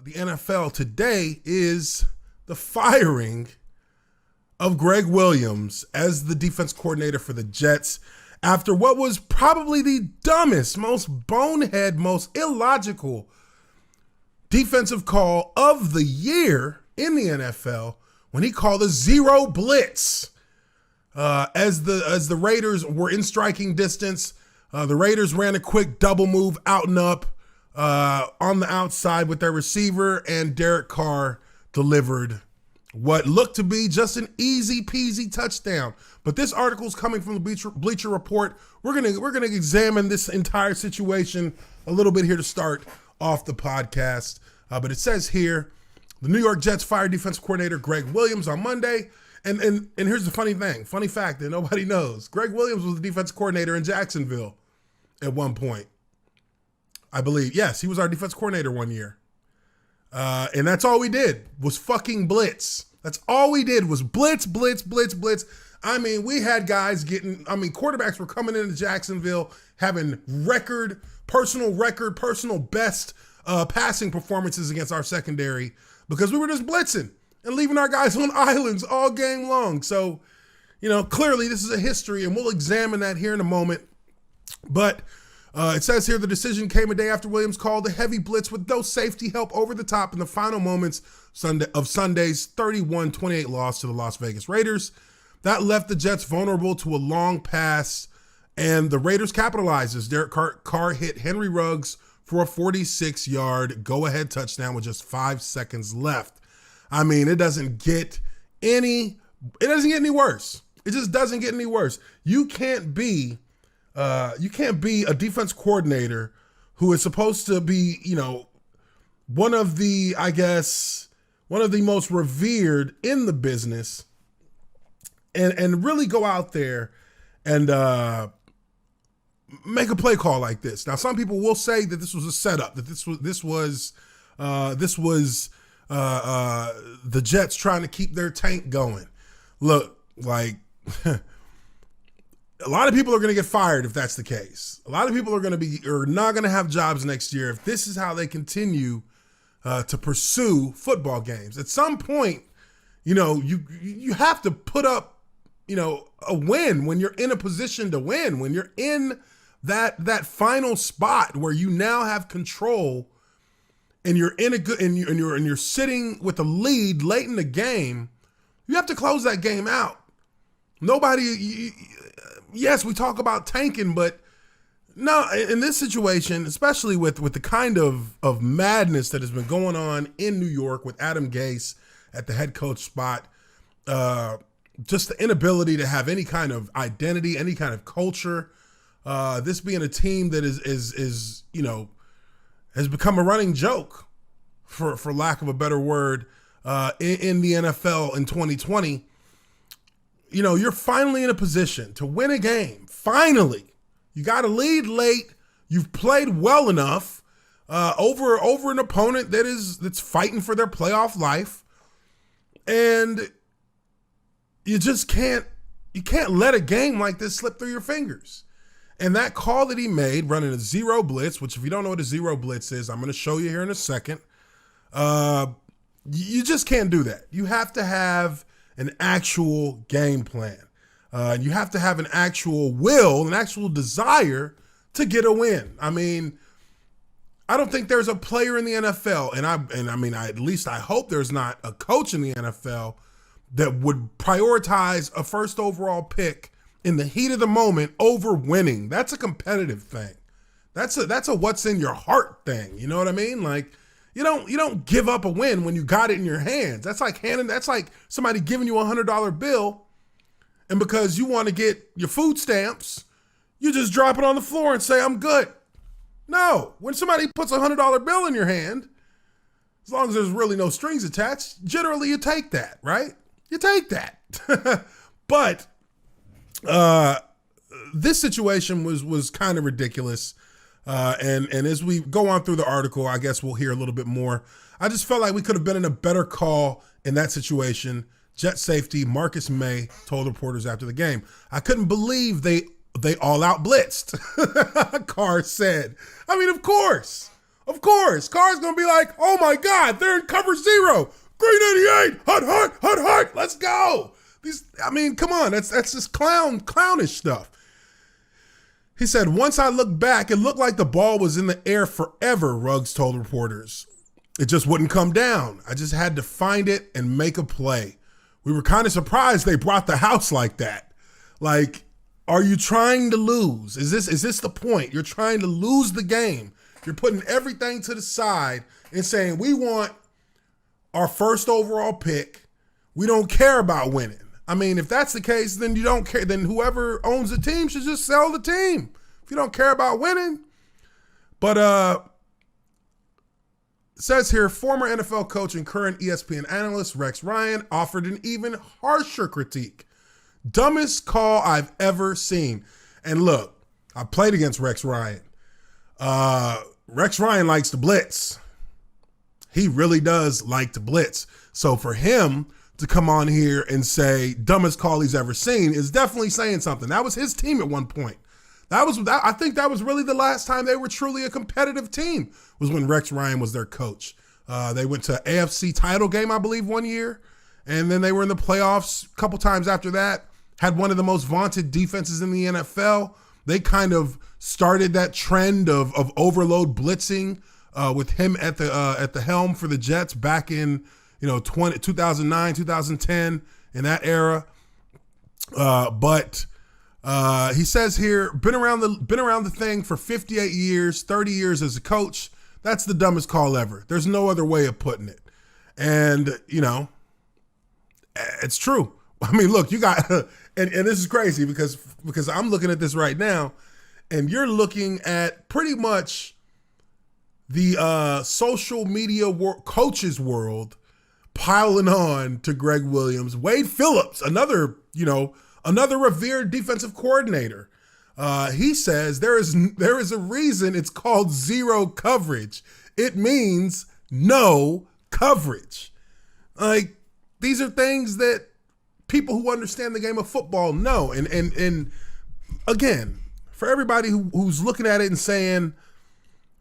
the NFL today is the firing of Greg Williams as the defense coordinator for the Jets after what was probably the dumbest, most bonehead, most illogical defensive call of the year in the NFL when he called a zero blitz. As the Raiders were in striking distance, the Raiders ran a quick double move out and up on the outside with their receiver, and Derek Carr delivered what looked to be just an easy peasy touchdown. But this article is coming from the Bleacher Report. We're gonna examine this entire situation a little bit here to start off the podcast. But it says here, the New York Jets fired defensive coordinator Greg Williams on Monday. And here's the funny fact that nobody knows. Greg Williams was the defensive coordinator in Jacksonville at one point, I believe. Yes, he was our defense coordinator one year. And that's all we did was fucking blitz. That's all we did was blitz. I mean, we had guys quarterbacks were coming into Jacksonville having personal best passing performances against our secondary because we were just blitzing and leaving our guys on islands all game long. So, clearly this is a history, and we'll examine that here in a moment. But it says here the decision came a day after Williams called a heavy blitz with no safety help over the top in the final moments of Sunday's 31-28 loss to the Las Vegas Raiders. That left the Jets vulnerable to a long pass, and the Raiders capitalized as Derek Carr hit Henry Ruggs for a 46-yard go-ahead touchdown with just 5 seconds left. I mean, it doesn't get any worse. It just doesn't get any worse. You can't be a defense coordinator who is supposed to be, one of the most revered in the business and really go out there and make a play call like this. Now, some people will say that this was a setup, that this was the Jets trying to keep their tank going. Look, like a lot of people are going to get fired if that's the case. A lot of people are not going to have jobs next year if this is how they continue to pursue football games. At some point, you have to put up, a win when you're in a position to win, when you're in that final spot where you now have control and you're in a good and you're sitting with a lead late in the game. You have to close that game out. Yes, we talk about tanking, but no, in this situation, especially with the kind of madness that has been going on in New York with Adam Gase at the head coach spot, just the inability to have any kind of identity, any kind of culture, this being a team that is has become a running joke, for lack of a better word, in the NFL in 2020. You're finally in a position to win a game. Finally, you got a lead late. You've played well enough over an opponent that's fighting for their playoff life, and you just can't let a game like this slip through your fingers. And that call that he made, running a zero blitz, which if you don't know what a zero blitz is, I'm going to show you here in a second. You just can't do that. You have to have an actual game plan. You have to have an actual will, an actual desire to get a win. I mean, I don't think there's a player in the NFL, I hope there's not a coach in the NFL that would prioritize a first overall pick in the heat of the moment over winning. That's a competitive thing. That's a what's in your heart thing. You know what I mean? Like, you don't give up a win when you got it in your hands. That's like somebody giving you $100 bill, and because you want to get your food stamps, you just drop it on the floor and say, I'm good. No, when somebody puts a $100 bill in your hand, as long as there's really no strings attached, generally you take that, right? You take that. But this situation was kind of ridiculous. And as we go on through the article, I guess we'll hear a little bit more. I just felt like we could have been in a better call in that situation. Jet safety Marcus May told reporters after the game, I couldn't believe they all out blitzed. Carr said. I mean, of course. Of course, Carr's going to be like, oh my God, they're in cover 0. Green 88, hut, let's go. Come on, that's just clownish stuff. He said, once I looked back, it looked like the ball was in the air forever, Ruggs told reporters. It just wouldn't come down. I just had to find it and make a play. We were kind of surprised they brought the house like that. Like, are you trying to lose? Is this the point? You're trying to lose the game. You're putting everything to the side and saying, we want our first overall pick. We don't care about winning. I mean, if that's the case, then you don't care. Then whoever owns the team should just sell the team if you don't care about winning. But it says here, former NFL coach and current ESPN analyst Rex Ryan offered an even harsher critique. Dumbest call I've ever seen. And look, I played against Rex Ryan. Rex Ryan likes to blitz. He really does like to blitz. So for him to come on here and say dumbest call he's ever seen is definitely saying something. That was his team at one point. I think that was really the last time they were truly a competitive team, was when Rex Ryan was their coach. They went to AFC title game, I believe, one year, and then they were in the playoffs a couple times after that. Had one of the most vaunted defenses in the NFL. They kind of started that trend of overload blitzing with him at the helm for the Jets back in 2009, 2010, in that era. But he says here, been around the thing for 58 years, 30 years as a coach. That's the dumbest call ever. There's no other way of putting it. And, it's true. I mean, look, you got, and this is crazy because I'm looking at this right now, and you're looking at pretty much the social media coaches world piling on to Greg Williams. Wade Phillips, another revered defensive coordinator. He says there is a reason it's called zero coverage. It means no coverage. Like, these are things that people who understand the game of football know. And again, for everybody who's looking at it and saying,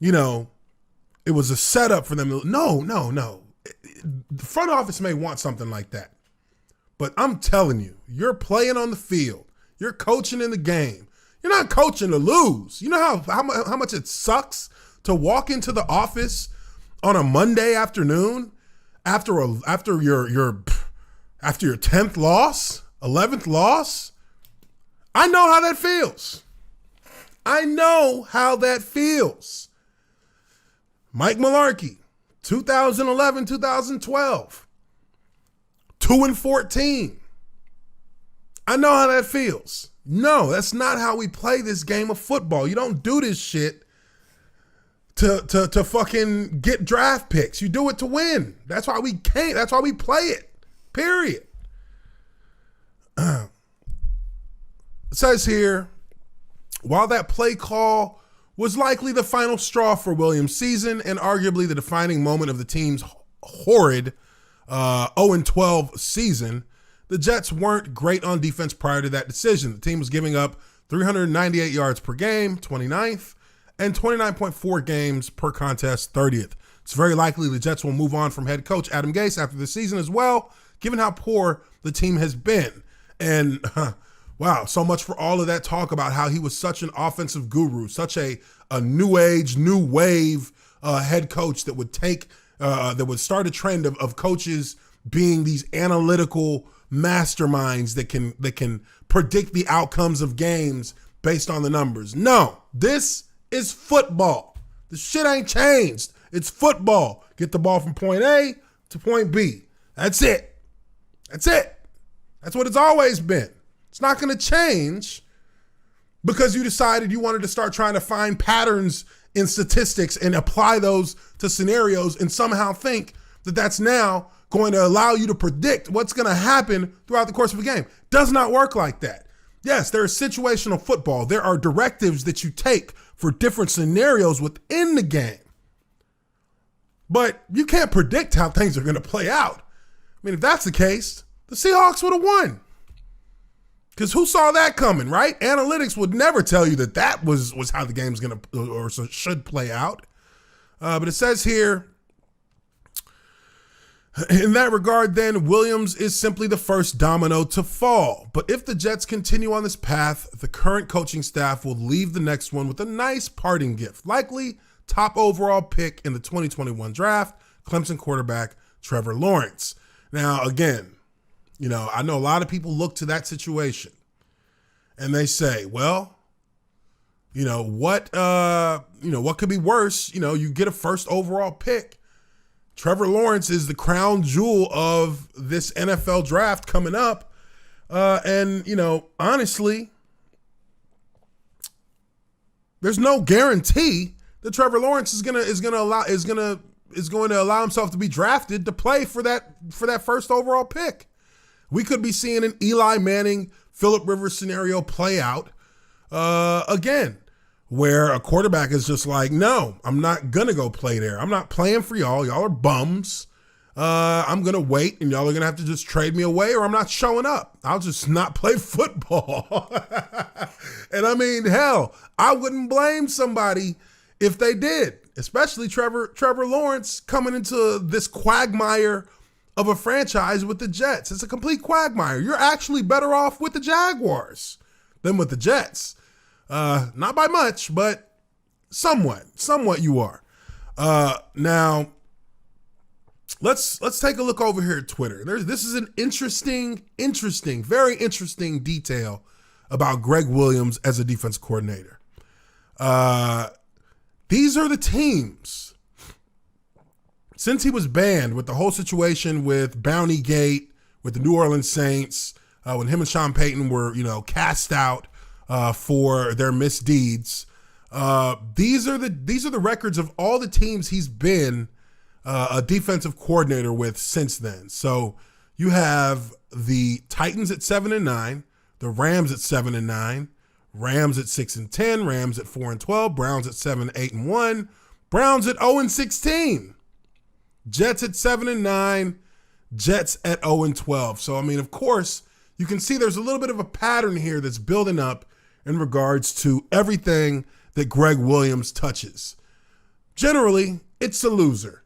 it was a setup for them. No. The front office may want something like that. But I'm telling you, you're playing on the field. You're coaching in the game. You're not coaching to lose. You know how much it sucks to walk into the office on a Monday afternoon after your 10th loss, 11th loss. I know how that feels. Mike Mularkey, 2011, 2012, 2-14. I know how that feels. No, that's not how we play this game of football. You don't do this shit to fucking get draft picks. You do it to win. That's why we can't. That's why we play it. Period. It says here, while that play call was likely the final straw for Williams' season and arguably the defining moment of the team's horrid 0-12 season, the Jets weren't great on defense prior to that decision. The team was giving up 398 yards per game, 29th, and 29.4 games per contest, 30th. It's very likely the Jets will move on from head coach Adam Gase after the season as well, given how poor the team has been. And wow, so much for all of that talk about how he was such an offensive guru, such a new age, new wave head coach that would start a trend of coaches being these analytical masterminds that can predict the outcomes of games based on the numbers. No, this is football. The shit ain't changed. It's football. Get the ball from point A to point B. That's it. That's what it's always been. It's not going to change because you decided you wanted to start trying to find patterns in statistics and apply those to scenarios and somehow think that that's now going to allow you to predict what's going to happen throughout the course of a game. Does not work like that. Yes, there is situational football. There are directives that you take for different scenarios within the game. But you can't predict how things are going to play out. I mean, if that's the case, the Seahawks would have won. Because who saw that coming, right? Analytics would never tell you that was how the game's going to or should play out. But it says here, in that regard, then, Williams is simply the first domino to fall. But if the Jets continue on this path, the current coaching staff will leave the next one with a nice parting gift. Likely top overall pick in the 2021 draft, Clemson quarterback Trevor Lawrence. Now, again, I know a lot of people look to that situation and they say, well, what could be worse? You get a first overall pick. Trevor Lawrence is the crown jewel of this NFL draft coming up. Honestly, there's no guarantee that Trevor Lawrence is going to allow himself to be drafted to play for that first overall pick. We could be seeing an Eli Manning, Phillip Rivers scenario play out again, where a quarterback is just like, no, I'm not going to go play there. I'm not playing for y'all. Y'all are bums. I'm going to wait, and y'all are going to have to just trade me away, or I'm not showing up. I'll just not play football. And I mean, hell, I wouldn't blame somebody if they did, especially Trevor Lawrence coming into this quagmire of a franchise with the Jets. It's a complete quagmire. You're actually better off with the Jaguars than with the Jets. Not by much, but somewhat you are. Now let's take a look over here at Twitter. This is an interesting, very interesting detail about Greg Williams as a defense coordinator. These are the teams. Since he was banned with the whole situation with Bounty Gate, with the New Orleans Saints, when him and Sean Payton were, cast out for their misdeeds. These are the records of all the teams he's been a defensive coordinator with since then. So you have the Titans at 7-9, the Rams at 7-9, Rams at 6-10, Rams at 4-12, Browns at 7-8-1, Browns at 0-16, Jets at 7-9, Jets at 0-12. So I mean, of course, you can see there's a little bit of a pattern here that's building up in regards to everything that Greg Williams touches. Generally, it's a loser.